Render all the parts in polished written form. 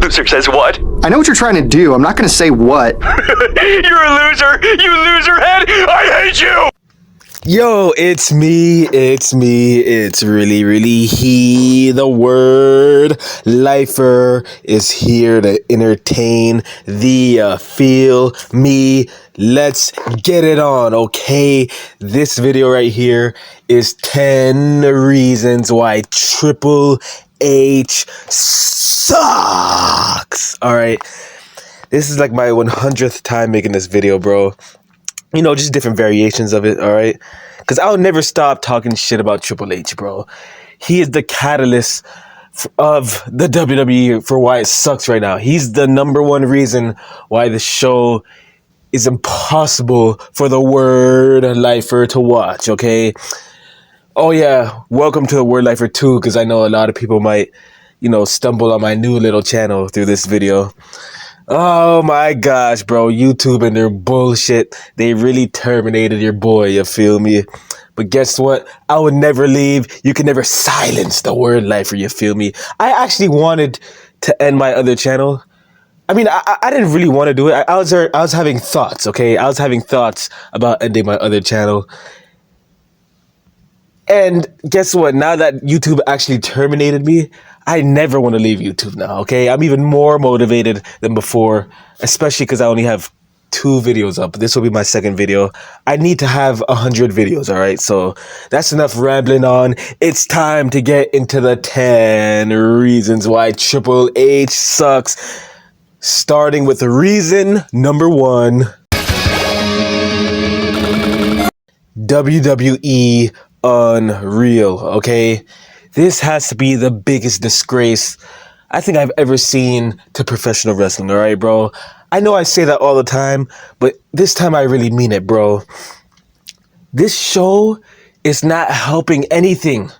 loser says what? I know what you're trying to do. I'm not gonna say what. You're a loser! You loser head! I hate you! Yo, it's me. It's really he. The word lifer is here to entertain the feel me. Let's get it on, okay? This video right here is 10 reasons why Triple H sucks. All right. This is like my 100th time making this video, bro. You know, just different variations of it, all right? Because I'll never stop talking shit about Triple H, bro. He is the catalyst of the WWE for why it sucks right now. He's the number one reason why the show is impossible for the word lifer to watch, okay? Oh, yeah, welcome to the word lifer too, because I know a lot of people might, you know, stumble on my new little channel through this video. Oh my gosh, bro. YouTube and their bullshit. They really terminated your boy, you feel me? But guess what? I would never leave. You can never silence the word lifer, you feel me? I actually wanted to end my other channel. I mean, I didn't really want to do it. I was having thoughts, okay? I was having thoughts about ending my other channel. And guess what? Now that YouTube actually terminated me, I never want to leave YouTube now, okay? I'm even more motivated than before, especially because I only have 2 videos up. This will be my second video. I need to have 100 videos, all right? So that's enough rambling on. It's time to get into the 10 reasons why Triple H sucks. Starting with reason number 1. WWE unreal, okay? This has to be the biggest disgrace I think I've ever seen to professional wrestling, all right, bro? I know I say that all the time, but this time I really mean it, bro. This show is not helping anything.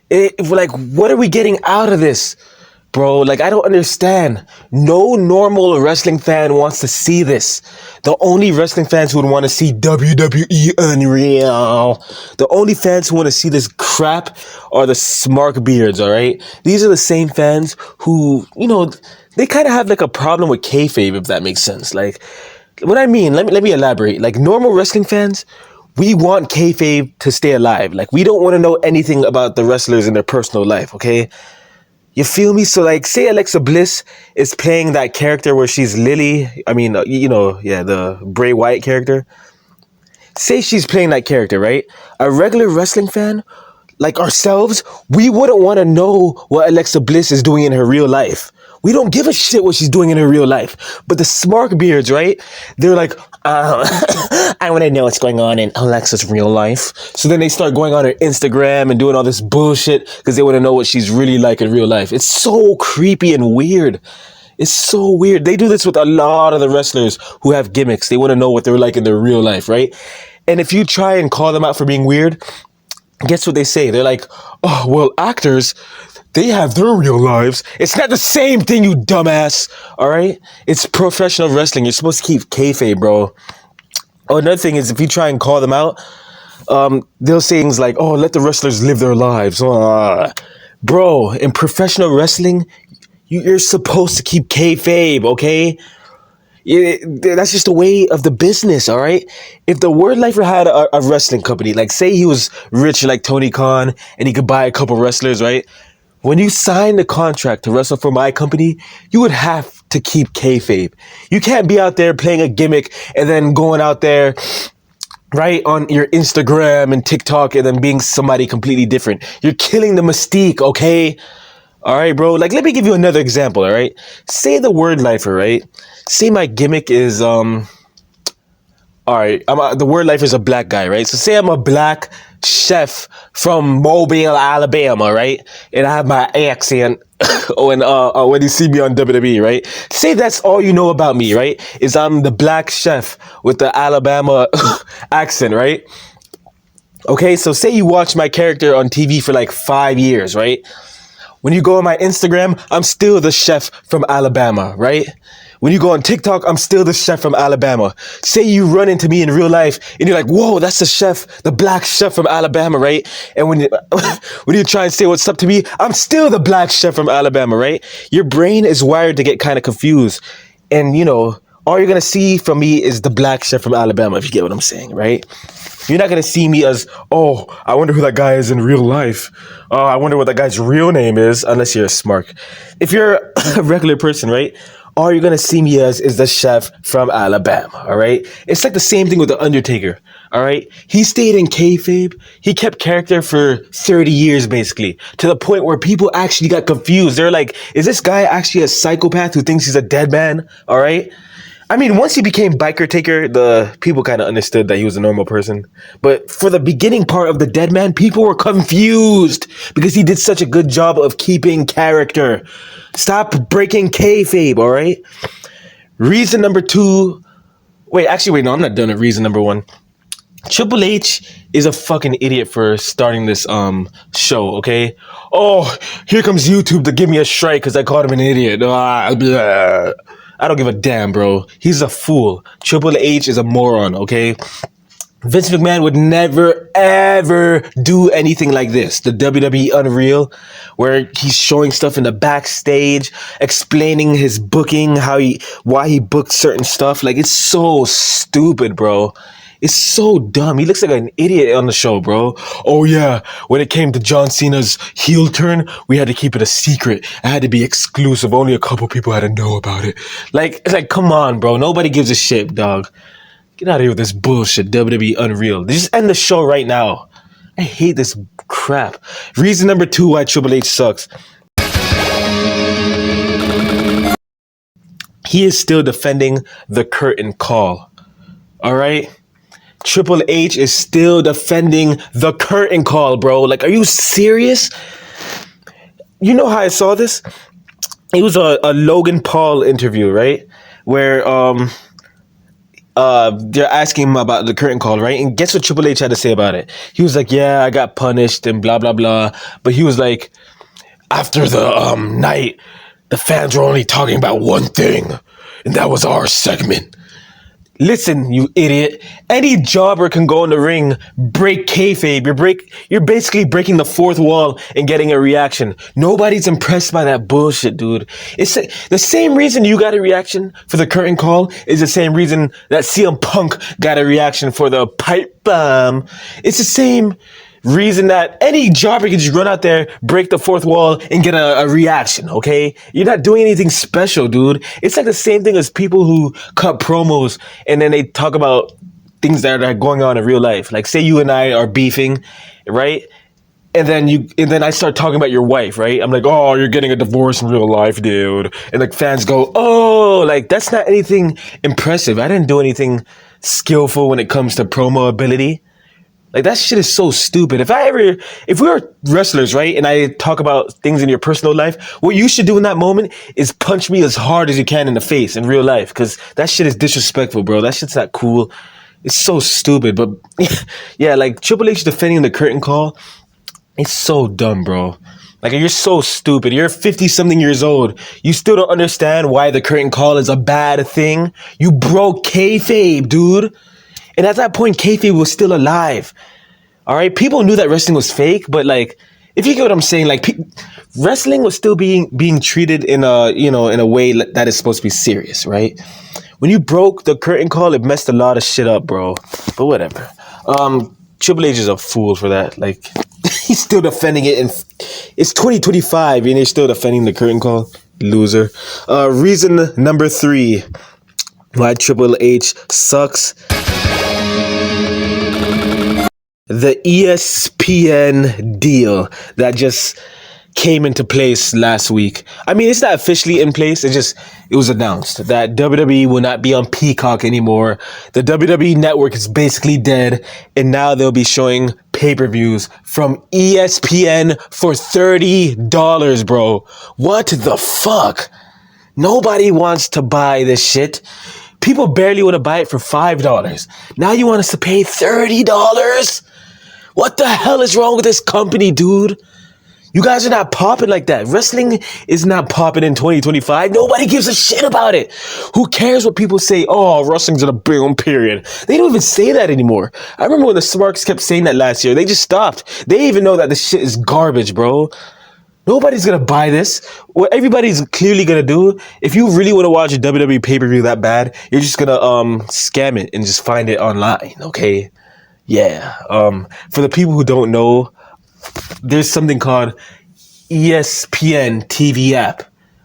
Like, what are we getting out of this? Bro, like, I don't understand. No normal wrestling fan wants to see this. The only wrestling fans who would want to see WWE unreal, the only fans who want to see this crap are the smart beards, all right? These are the same fans who, you know, they kind of have like a problem with kayfabe, if that makes sense. Like, what I mean, let me elaborate. Like, normal wrestling fans, we want kayfabe to stay alive. Like, we don't want to know anything about the wrestlers in their personal life, okay? You feel me? So, like, say Alexa Bliss is playing that character where she's Lily. I mean, you know, yeah, the Bray Wyatt character. Say she's playing that character, right? A regular wrestling fan, like ourselves, we wouldn't want to know what Alexa Bliss is doing in her real life. We don't give a shit what she's doing in her real life. But the smart beards, right? They're like, I want to know what's going on in Alexa's real life. So then they start going on her Instagram and doing all this bullshit because they want to know what she's really like in real life. It's so creepy and weird. It's so weird. They do this with a lot of the wrestlers who have gimmicks. They want to know what they're like in their real life, right? And if you try and call them out for being weird, guess what they say? They're like, oh, well, actors, they have their real lives. It's not the same thing, you dumbass. All right? It's professional wrestling. You're supposed to keep kayfabe, bro. Oh, another thing is if you try and call them out, they'll say things like, oh, let the wrestlers live their lives. Bro, in professional wrestling, you're supposed to keep kayfabe, okay? That's just the way of the business, all right? If the word lifer had a wrestling company, like say he was rich like Tony Khan and he could buy a couple wrestlers, right? When you sign the contract to wrestle for my company, you would have to keep kayfabe. You can't be out there playing a gimmick and then going out there, right, on your Instagram and TikTok and then being somebody completely different. You're killing the mystique, okay? All right, bro. Like, let me give you another example, all right? Say the word lifer, right? Say my gimmick is, all right, the word lifer is a black guy, right? So say I'm a black chef from Mobile, Alabama, right? And I have my accent when you see me on WWE, right? Say that's all you know about me, right? Is I'm the black chef with the Alabama accent, right? Okay, so say you watch my character on TV for like 5 years, right? When you go on my Instagram, I'm still the chef from Alabama, right? When you go on TikTok, I'm still the chef from Alabama. Say you run into me in real life and you're like, whoa, that's the chef, the black chef from Alabama, right? And when you try and say what's up to me, I'm still the black chef from Alabama, right? Your brain is wired to get kind of confused. And, all you're going to see from me is the black chef from Alabama, if you get what I'm saying, right? You're not going to see me as, oh, I wonder who that guy is in real life. Oh, I wonder what that guy's real name is, unless you're a smart. If you're a regular person, right? All you're going to see me as is the chef from Alabama, all right? It's like the same thing with The Undertaker, all right? He stayed in kayfabe. He kept character for 30 years, basically, to the point where people actually got confused. They're like, is this guy actually a psychopath who thinks he's a dead man, all right? I mean, once he became Biker Taker, the people kind of understood that he was a normal person. But for the beginning part of the Dead Man, people were confused because he did such a good job of keeping character. Stop breaking kayfabe, all right? Reason number 2. Wait, no, I'm not done at reason number 1. Triple H is a fucking idiot for starting this show, okay? Oh, here comes YouTube to give me a strike because I called him an idiot. Blah. I don't give a damn, bro. He's a fool. Triple H is a moron, okay? Vince McMahon would never, ever do anything like this. The WWE Unreal, where he's showing stuff in the backstage, explaining his booking, why he booked certain stuff. Like, it's so stupid, bro. It's so dumb. He looks like an idiot on the show, bro. Oh, yeah. When it came to John Cena's heel turn, we had to keep it a secret. It had to be exclusive. Only a couple people had to know about it. Like, come on, bro. Nobody gives a shit, dog. Get out of here with this bullshit. WWE Unreal. Just end the show right now. I hate this crap. Reason number 2 why Triple H sucks. He is still defending the curtain call. All right? Triple H is still defending the curtain call, bro. Like, are you serious? You know how I saw this? It was a Logan Paul interview, right? Where they're asking him about the curtain call, right? And guess what Triple H had to say about it? He was like, yeah, I got punished and blah, blah, blah. But he was like, after the night, the fans were only talking about one thing, and that was our segment. Listen, you idiot. Any jobber can go in the ring, break kayfabe. You're basically breaking the fourth wall and getting a reaction. Nobody's impressed by that bullshit, dude. It's the same reason you got a reaction for the curtain call is the same reason that CM Punk got a reaction for the pipe bomb. It's the same reason that any jobber can just run out there, break the fourth wall, and get a reaction, okay? You're not doing anything special, dude. It's like the same thing as people who cut promos and then they talk about things that are going on in real life. Like, say you and I are beefing, right? And then I start talking about your wife, right? I'm like, oh, you're getting a divorce in real life, dude. And like fans go, oh, like that's not anything impressive. I didn't do anything skillful when it comes to promo ability. Like, that shit is so stupid. If we were wrestlers, right, and I talk about things in your personal life, what you should do in that moment is punch me as hard as you can in the face in real life, because that shit is disrespectful, bro. That shit's not cool. It's so stupid. But, yeah, like, Triple H defending the curtain call, it's so dumb, bro. Like, you're so stupid. You're 50-something years old. You still don't understand why the curtain call is a bad thing? You broke kayfabe, dude. And at that point, kayfabe was still alive. All right, people knew that wrestling was fake, but like, if you get what I'm saying, like, wrestling was still being treated in a way that is supposed to be serious, right? When you broke the curtain call, it messed a lot of shit up, bro. But whatever. Triple H is a fool for that. Like, he's still defending it, and it's 2025, and he's still defending the curtain call. Loser. Reason number 3 why Triple H sucks. The ESPN deal that just came into place last week. I mean, it's not officially in place. It was announced that WWE will not be on Peacock anymore. The WWE network is basically dead. And now they'll be showing pay-per-views from ESPN for $30, bro. What the fuck? Nobody wants to buy this shit. People barely want to buy it for $5. Now you want us to pay $30? What the hell is wrong with this company, dude? You guys are not popping like that. Wrestling is not popping in 2025. Nobody gives a shit about it. Who cares what people say? Oh, wrestling's in a boom period. They don't even say that anymore. I remember when the Smarks kept saying that last year. They just stopped. They even know that the shit is garbage, bro. Nobody's gonna buy this. What everybody's clearly gonna do, if you really want to watch a WWE pay-per-view that bad, you're just gonna scam it and just find it online, okay? Yeah. For the people who don't know, there's something called ESPN TV app.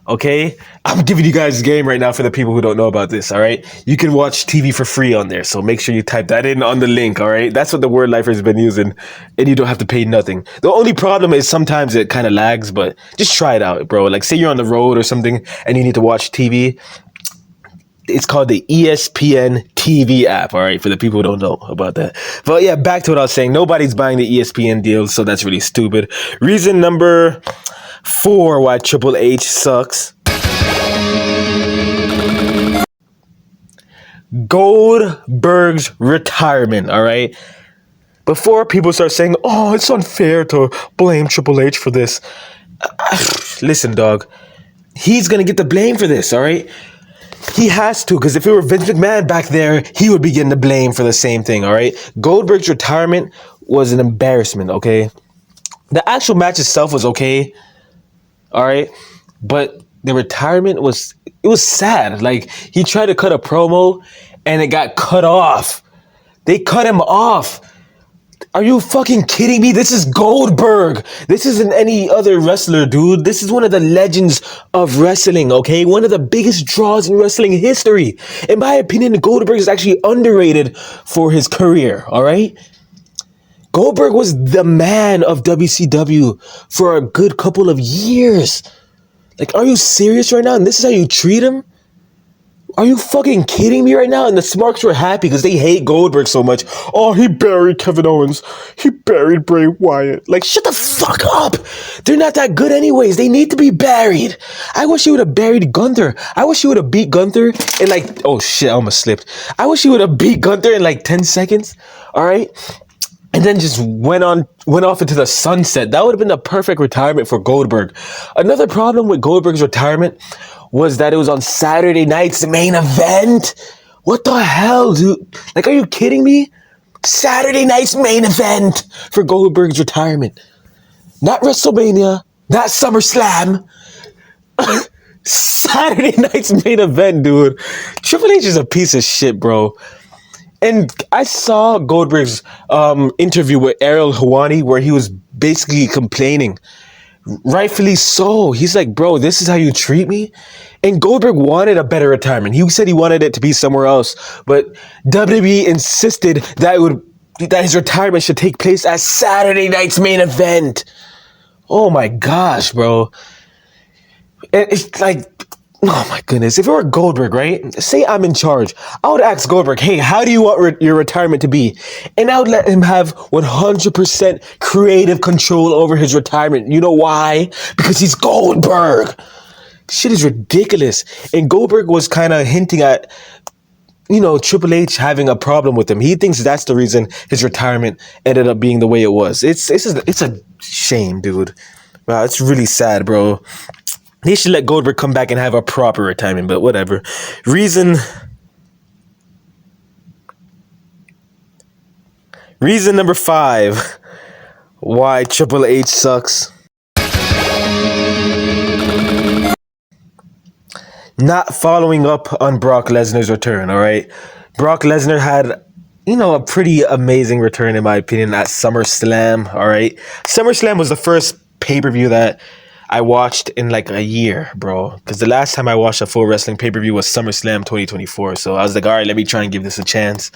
Okay, I'm giving you guys a game right now for the people who don't know about this. All right, you can watch TV for free on there, so make sure you type that in on the link. All right, that's what the Word Lifer has been using, and you don't have to pay nothing. The only problem is sometimes it kind of lags, but just try it out, bro. Like say you're on the road or something and you need to watch TV. It's called the ESPN TV app, all right, for the people who don't know about that. But yeah, back to what I was saying. Nobody's buying the ESPN deal, so that's really stupid. Reason number 4 why Triple H sucks. Goldberg's retirement, all right? Before people start saying, oh, it's unfair to blame Triple H for this. Listen, dog. He's going to get the blame for this, all right? He has to, because if it were Vince McMahon back there, he would be getting the blame for the same thing, all right? Goldberg's retirement was an embarrassment, okay? The actual match itself was okay, all right? But the retirement was sad. Like, he tried to cut a promo, and it got cut off. They cut him off. Are you fucking kidding me? This is Goldberg. This isn't any other wrestler, dude. This is one of the legends of wrestling, okay? One of the biggest draws in wrestling history. In my opinion, Goldberg is actually underrated for his career, all right? Goldberg was the man of WCW for a good couple of years. Like, are you serious right now? And this is how you treat him? Are you fucking kidding me right now? And the Smarks were happy because they hate Goldberg so much. Oh, he buried Kevin Owens. He buried Bray Wyatt. Like, shut the fuck up. They're not that good anyways. They need to be buried. I wish he would have buried Gunther. I wish he would have beat Gunther in like, oh shit, I almost slipped. I wish he would have beat Gunther in like 10 seconds. All right. And then just went off into the sunset. That would have been the perfect retirement for Goldberg. Another problem with Goldberg's retirement was that it was on Saturday night's main event. What the hell, dude? Like, are you kidding me? Saturday night's main event for Goldberg's retirement. Not WrestleMania, not SummerSlam. Saturday night's main event, dude. Triple H is a piece of shit, bro. And I saw Goldberg's interview with Ariel Helwani where he was basically complaining. Rightfully so. He's like, bro, this is how you treat me? And Goldberg wanted a better retirement. He said he wanted it to be somewhere else. But WWE insisted that his retirement should take place at Saturday night's main event. Oh my gosh, bro. And it's like, oh my goodness. If it were Goldberg, right? Say I'm in charge. I would ask Goldberg, hey, how do you want your retirement to be? And I would let him have 100% creative control over his retirement. You know why? Because he's Goldberg. Shit is ridiculous. And Goldberg was kind of hinting at, Triple H having a problem with him. He thinks that's the reason his retirement ended up being the way it was. It's a shame, dude. Wow, it's really sad, bro. They should let Goldberg come back and have a proper retirement, but whatever. Reason number 5 why Triple H sucks. Not following up on Brock Lesnar's return, all right? Brock Lesnar had, a pretty amazing return, in my opinion, at SummerSlam, all right? SummerSlam was the first pay-per-view that I watched in like a year, bro. Because the last time I watched a full wrestling pay-per-view was SummerSlam 2024. So I was like, all right, let me try and give this a chance.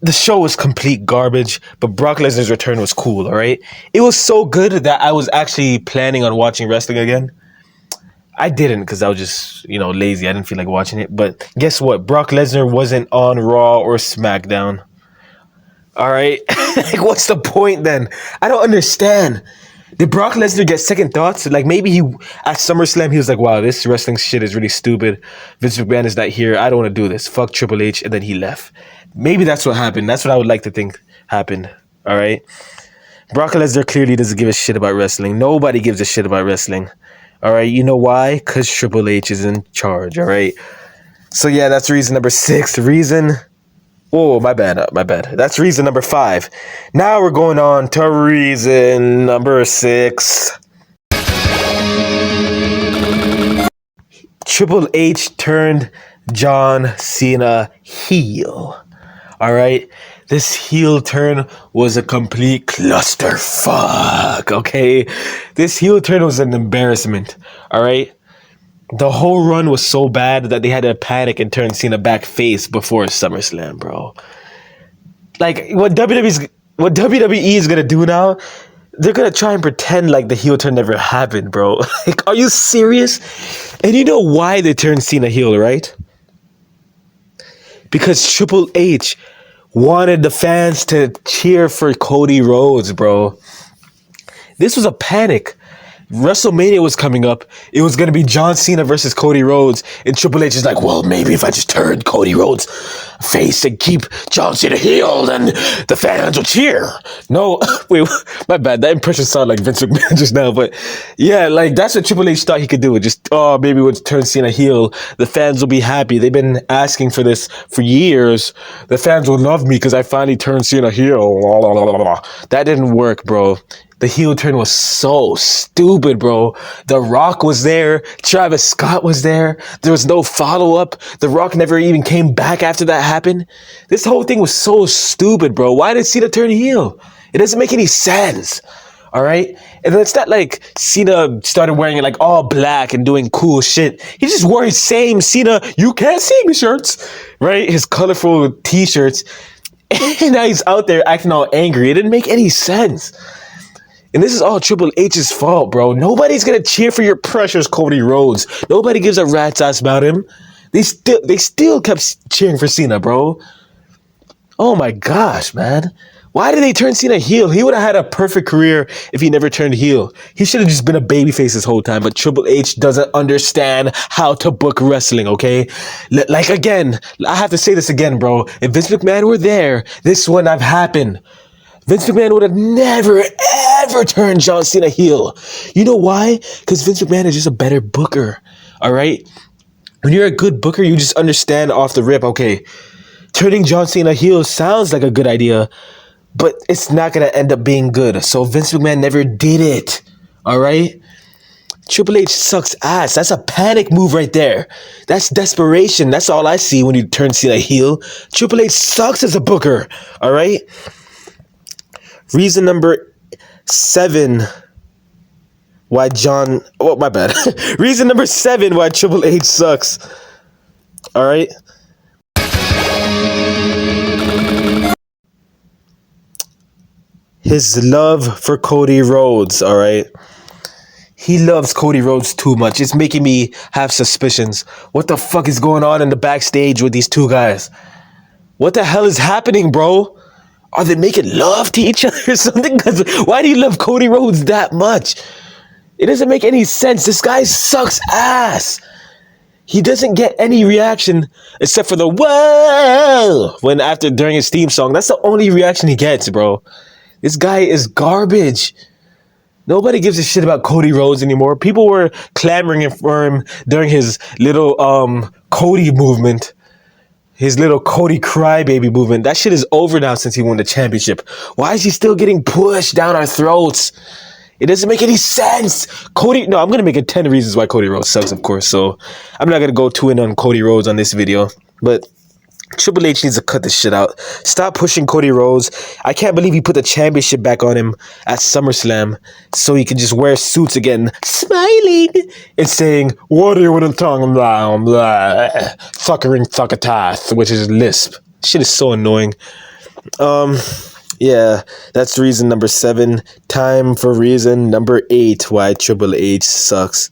The show was complete garbage, but Brock Lesnar's return was cool, all right? It was so good that I was actually planning on watching wrestling again. I didn't because I was just, lazy. I didn't feel like watching it. But guess what? Brock Lesnar wasn't on Raw or SmackDown. All right? Like, what's the point then? I don't understand. Did Brock Lesnar get second thoughts? Like, maybe at SummerSlam, he was like, wow, this wrestling shit is really stupid. Vince McMahon is not here. I don't want to do this. Fuck Triple H. And then he left. Maybe that's what happened. That's what I would like to think happened. All right? Brock Lesnar clearly doesn't give a shit about wrestling. Nobody gives a shit about wrestling. All right, you know why? Because Triple H is in charge. All right. So yeah, that's reason number 6. Reason. Oh, my bad. My bad. That's reason number 5. Now we're going on to reason number 6. Triple H turned John Cena heel. All right. This heel turn was a complete clusterfuck. Okay. This heel turn was an embarrassment. All right. The whole run was so bad that they had to panic and turn Cena back face before SummerSlam, bro. Like what WWE is gonna do now, they're gonna try and pretend like the heel turn never happened, bro. Like, are you serious? And you know why they turned Cena heel, right? Because Triple H wanted the fans to cheer for Cody Rhodes, bro. This was a panic. WrestleMania was coming up. It was going to be John Cena versus Cody Rhodes. And Triple H is like, well, maybe if I just turn Cody Rhodes face and keep John Cena heel, then the fans will cheer. No, wait, my bad. That impression sounded like Vince McMahon just now. But yeah, like that's what Triple H thought he could do. Just, maybe we'll turn Cena heel. The fans will be happy. They've been asking for this for years. The fans will love me because I finally turned Cena heel. That didn't work, bro. The heel turn was so stupid, bro. The Rock was there. Travis Scott was there. There was no follow-up. The Rock never even came back after that happened. This whole thing was so stupid, bro. Why did Cena turn heel? It doesn't make any sense. All right? And then it's not like Cena started wearing it like all black and doing cool shit. He just wore his same Cena "You Can't See Me" shirts, right? His colorful t-shirts. And now he's out there acting all angry. It didn't make any sense. And this is all Triple H's fault, bro. Nobody's gonna cheer for your precious Cody Rhodes. Nobody gives a rat's ass about him. They still kept cheering for Cena, bro. Oh my gosh, man. Why did they turn Cena heel? He would have had a perfect career if he never turned heel. He should have just been a babyface this whole time, but Triple H doesn't understand how to book wrestling, okay? Like, again, I have to say this again, bro. If Vince McMahon were there, this wouldn't have happened. Vince McMahon would have never, ever turned John Cena heel. You know why? Because Vince McMahon is just a better booker, all right? When you're a good booker, you just understand off the rip, okay, turning John Cena heel sounds like a good idea, but it's not going to end up being good. So Vince McMahon never did it, all right? Triple H sucks ass. That's a panic move right there. That's desperation. That's all I see when you turn Cena heel. Triple H sucks as a booker, all right? Reason number 7 why my bad. Reason number 7 why Triple H sucks. All right. His love for Cody Rhodes, all right? He loves Cody Rhodes too much. It's making me have suspicions. What the fuck is going on in the backstage with these two guys? What the hell is happening, bro? Are they making love to each other or something? Because why do you love Cody Rhodes that much? It doesn't make any sense. This guy sucks ass. He doesn't get any reaction except for the whoa during his theme song. That's the only reaction he gets, bro. This guy is garbage. Nobody gives a shit about Cody Rhodes anymore. People were clamoring for him during his little Cody movement. His little Cody crybaby movement. That shit is over now since he won the championship. Why is he still getting pushed down our throats? It doesn't make any sense. I'm going to make it 10 reasons why Cody Rhodes sucks, of course. So I'm not going to go too in on Cody Rhodes on this video. But Triple H needs to cut this shit out. Stop pushing Cody Rhodes. I can't believe he put the championship back on him at SummerSlam so he can just wear suits again, smiling and saying, "What are you with a tongue? Blah, blah, suckering succotash," which is lisp. Shit is so annoying. Yeah, that's reason number 7. Time for reason number 8 why Triple H sucks.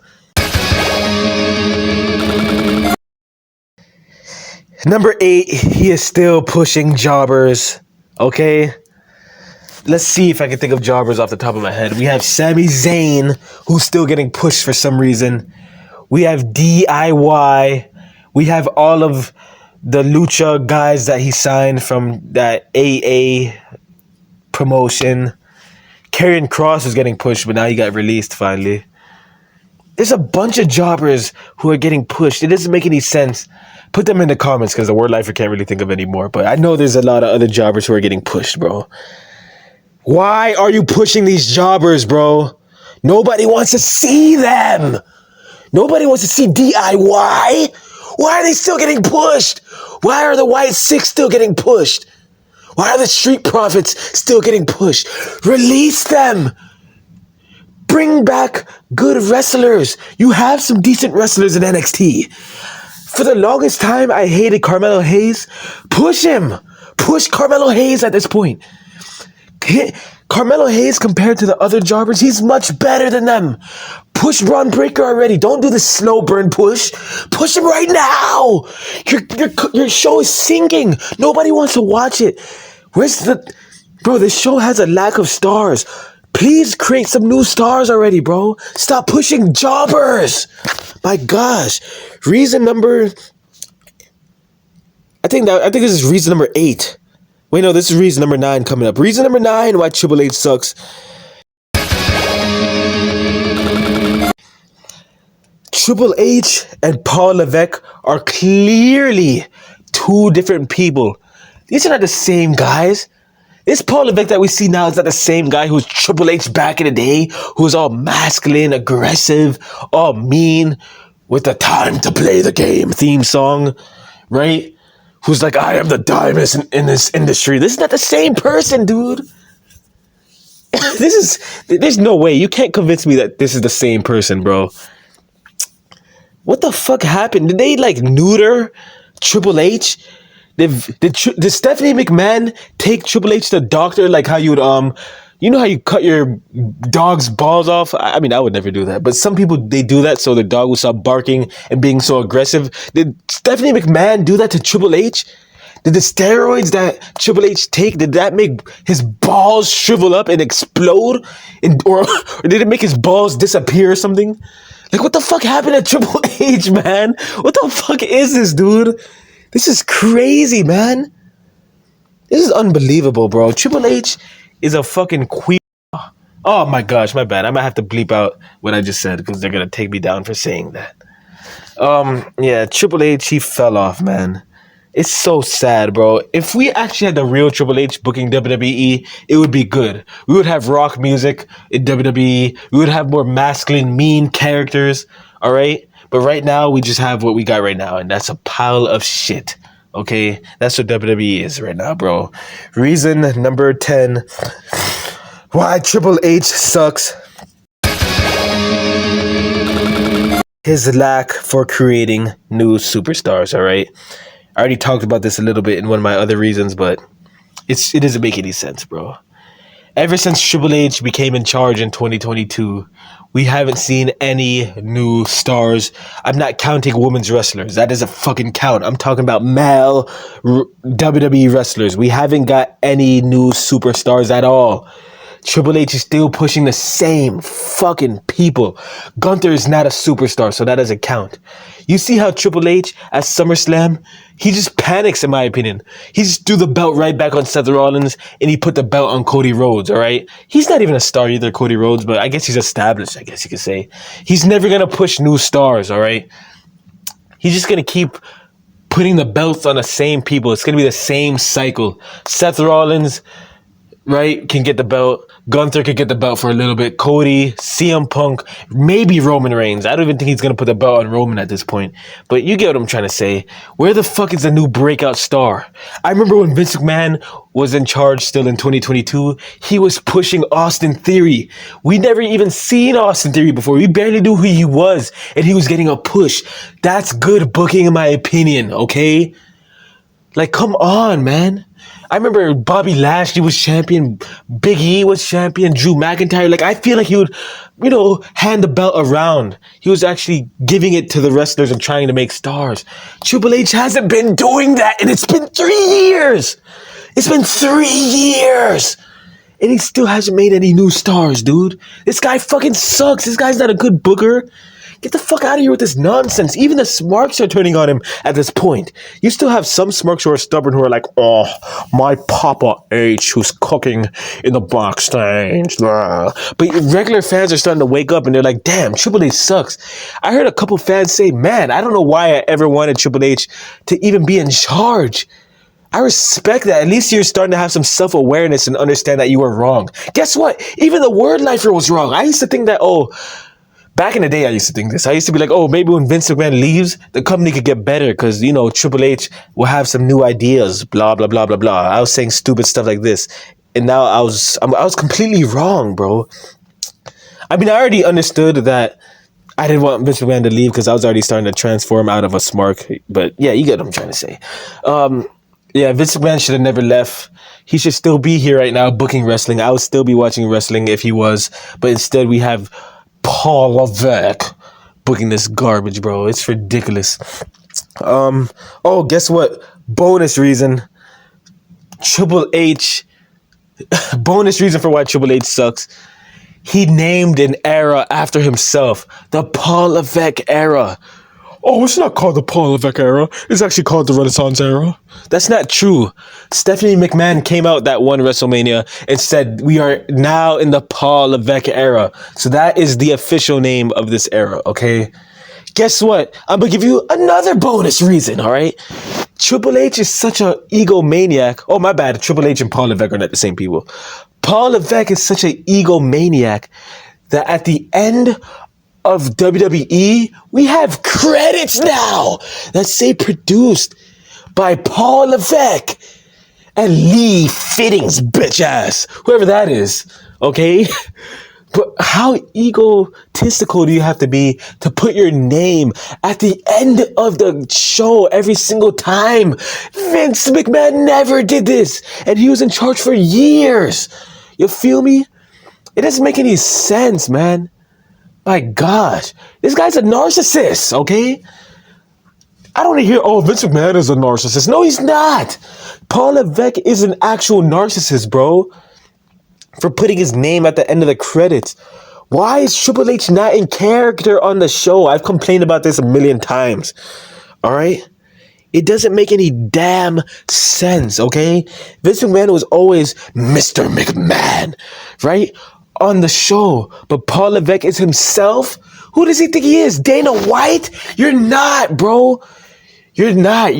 Number 8, he is still pushing jobbers, okay? Let's see if I can think of jobbers off the top of my head. We have Sami Zayn, who's still getting pushed for some reason. We have DIY. We have all of the Lucha guys that he signed from that AA promotion. Karrion Kross was getting pushed, but now he got released finally. There's a bunch of jobbers who are getting pushed. It doesn't make any sense. Put them in the comments because the word life I can't really think of anymore. But I know there's a lot of other jobbers who are getting pushed, bro. Why are you pushing these jobbers, bro? Nobody wants to see them. Nobody wants to see DIY. Why are they still getting pushed? Why are the White Six still getting pushed? Why are the Street Profits still getting pushed? Release them. Bring back good wrestlers. You have some decent wrestlers in NXT. For the longest time, I hated Carmelo Hayes. Push him. Push Carmelo Hayes at this point. Carmelo Hayes, compared to the other jobbers, he's much better than them. Push Braun Breaker already. Don't do the slow burn push. Push him right now. Your show is sinking. Nobody wants to watch it. Bro, this show has a lack of stars. Please create some new stars already, bro. Stop pushing jobbers. My gosh. Reason number... I think this is reason number 8. Wait, no, this is reason number 9 coming up. Reason number 9 why Triple H sucks. Triple H and Paul Levesque are clearly 2 different people. These are not the same guys. This Paul Levesque that we see now is not the same guy who was Triple H back in the day, who was all masculine, aggressive, all mean, with the time to play the game theme song, right? Who's like, I am the diamond in this industry. This is not the same person, dude. There's no way. You can't convince me that this is the same person, bro. What the fuck happened? Did they like neuter Triple H? Did Stephanie McMahon take Triple H to the doctor like how you would you know how you cut your dog's balls off? I mean, I would never do that, but some people, they do that so the dog will stop barking and being so aggressive. Did Stephanie McMahon do that to Triple H? Did the steroids that Triple H take, did that make his balls shrivel up and explode? Or did it make his balls disappear or something? Like, what the fuck happened to Triple H, man? What the fuck is this, dude? This is crazy, man. This is unbelievable, bro. Triple H is a fucking queer. Oh my gosh, my bad. I might have to bleep out what I just said because they're gonna take me down for saying that. Yeah, Triple H, he fell off, man. It's so sad, bro. If we actually had the real Triple H booking WWE, it would be good. We would have rock music in WWE. We would have more masculine, mean characters, all right? But right now, we just have what we got right now, and that's a pile of shit, okay? That's what WWE is right now, bro. Reason number 10 why Triple H sucks. His lack for creating new superstars, all right? I already talked about this a little bit in one of my other reasons, but it doesn't make any sense, bro. Ever since Triple H became in charge in 2022, we haven't seen any new stars. I'm not counting women's wrestlers. That doesn't fucking count. I'm talking about male WWE wrestlers. We haven't got any new superstars at all. Triple H is still pushing the same fucking people. Gunther is not a superstar, so that doesn't count. You see how Triple H at SummerSlam, he just panics, in my opinion. He just threw the belt right back on Seth Rollins, and he put the belt on Cody Rhodes, all right? He's not even a star either, Cody Rhodes, but I guess he's established, I guess you could say. He's never going to push new stars, all right? He's just going to keep putting the belts on the same people. It's going to be the same cycle. Seth Rollins, right, can get the belt. Gunther could get the belt for a little bit. Cody, CM Punk, maybe Roman Reigns. I don't even think he's going to put the belt on Roman at this point. But you get what I'm trying to say. Where the fuck is the new breakout star? I remember when Vince McMahon was in charge still in 2022, he was pushing Austin Theory. We never even seen Austin Theory before. We barely knew who he was, and he was getting a push. That's good booking in my opinion, okay? Like, come on, man. I remember Bobby Lashley was champion, Big E was champion, Drew McIntyre. Like, I feel like he would, hand the belt around. He was actually giving it to the wrestlers and trying to make stars. Triple H hasn't been doing that, and it's been 3 years. It's been 3 years. And he still hasn't made any new stars, dude. This guy fucking sucks. This guy's not a good booker. Get the fuck out of here with this nonsense. Even the smarks are turning on him at this point. You still have some smarks who are stubborn who are like, oh, my Papa H who's cooking in the backstage. Blah. But regular fans are starting to wake up and they're like, damn, Triple H sucks. I heard a couple fans say, man, I don't know why I ever wanted Triple H to even be in charge. I respect that. At least you're starting to have some self-awareness and understand that you were wrong. Guess what? Even the word lifer was wrong. I used to think that, back in the day, I used to think this. I used to be like, maybe when Vince McMahon leaves, the company could get better because, Triple H will have some new ideas, blah, blah, blah, blah, blah. I was saying stupid stuff like this. And now I was completely wrong, bro. I mean, I already understood that I didn't want Vince McMahon to leave because I was already starting to transform out of a smark. But yeah, you get what I'm trying to say. Yeah, Vince McMahon should have never left. He should still be here right now booking wrestling. I would still be watching wrestling if he was. But instead we have Paul Levesque booking this garbage, bro. It's ridiculous. Guess what? Bonus reason. Triple H. Bonus reason for why Triple H sucks. He named an era after himself. The Paul Levesque era. Oh, it's not called the Paul Levesque era. It's actually called the Renaissance era. That's not true. Stephanie McMahon came out that one WrestleMania and said, we are now in the Paul Levesque era. So that is the official name of this era, okay? Guess what? I'm going to give you another bonus reason, all right? Triple H is such an egomaniac. Oh, my bad. Triple H and Paul Levesque are not the same people. Paul Levesque is such an egomaniac that at the end of WWE, we have credits now that say produced by Paul Levesque and Lee Fittings, bitch ass, whoever that is, okay? But how egotistical do you have to be to put your name at the end of the show every single time? Vince McMahon never did this, and he was in charge for years. You feel me? It doesn't make any sense, man. My gosh, this guy's a narcissist, okay? I don't want to hear, Vince McMahon is a narcissist. No, he's not. Paul Levesque is an actual narcissist, bro, for putting his name at the end of the credits. Why is Triple H not in character on the show? I've complained about this a million times, all right? It doesn't make any damn sense, okay? Vince McMahon was always Mr. McMahon, right? On the show, but Paul Levesque is himself. Who does he think he is? Dana White? You're not, bro. You're not.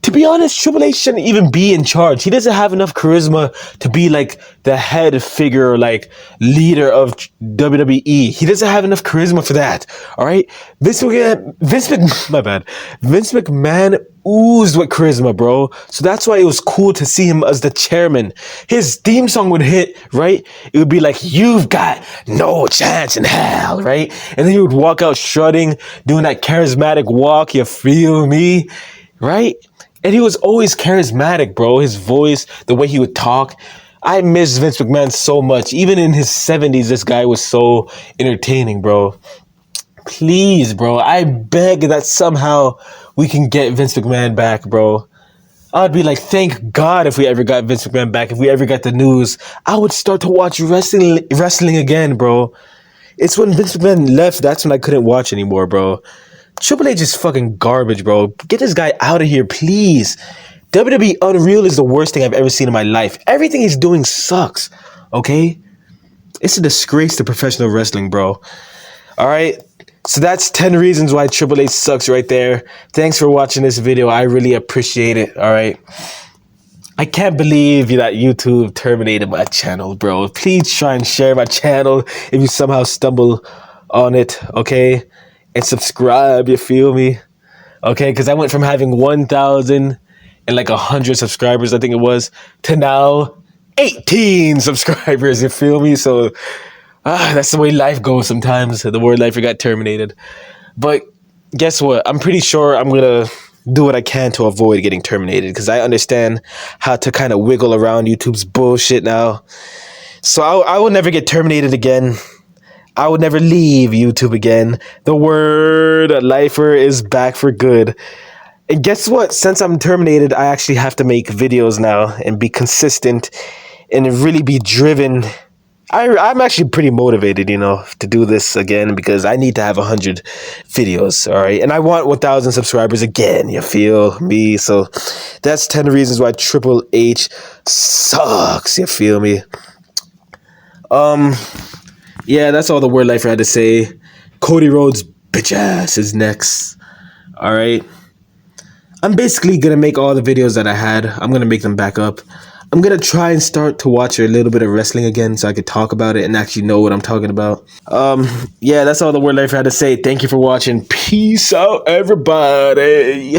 To be honest, Triple H shouldn't even be in charge. He doesn't have enough charisma to be like the head figure, like leader of WWE. He doesn't have enough charisma for that. All right, Vince McMahon oozed with charisma, bro. So that's why it was cool to see him as the chairman. His theme song would hit, right? It would be like, "You've got no chance in hell," right? And then he would walk out strutting, doing that charismatic walk. You feel me, right? And he was always charismatic, bro. His voice, the way he would talk. I miss Vince McMahon so much. Even in his 70s, this guy was so entertaining, bro. Please, bro. I beg that somehow we can get Vince McMahon back, bro. I'd be like, thank God if we ever got Vince McMahon back. If we ever got the news, I would start to watch wrestling again, bro. It's when Vince McMahon left, that's when I couldn't watch anymore, bro. Triple H is fucking garbage, bro. Get this guy out of here, please. WWE Unreal is the worst thing I've ever seen in my life. Everything he's doing sucks, okay? It's a disgrace to professional wrestling, bro. All right? So that's 10 reasons why Triple H sucks right there. Thanks for watching this video. I really appreciate it, all right? I can't believe that YouTube terminated my channel, bro. Please try and share my channel if you somehow stumble on it, okay? And subscribe, you feel me? Okay, because I went from having 1,000 and like 100 subscribers, I think it was, to now 18 subscribers, you feel me? So that's the way life goes sometimes. The word lifer got terminated. But guess what? I'm pretty sure I'm going to do what I can to avoid getting terminated because I understand how to kind of wiggle around YouTube's bullshit now. So I will never get terminated again. I would never leave YouTube again. The word lifer is back for good. And guess what? Since I'm terminated, I actually have to make videos now and be consistent and really be driven I'm actually pretty motivated, to do this again because I need to have 100 videos, all right? And I want 1,000 subscribers again, you feel me? So that's 10 reasons why Triple H sucks, you feel me? Yeah, that's all the word life I had to say. Cody Rhodes' bitch ass is next, all right? I'm basically gonna make all the videos that I had. I'm gonna make them back up. I'm gonna try and start to watch a little bit of wrestling again so I could talk about it and actually know what I'm talking about. Yeah, that's all the word life I had to say. Thank you for watching. Peace out, everybody.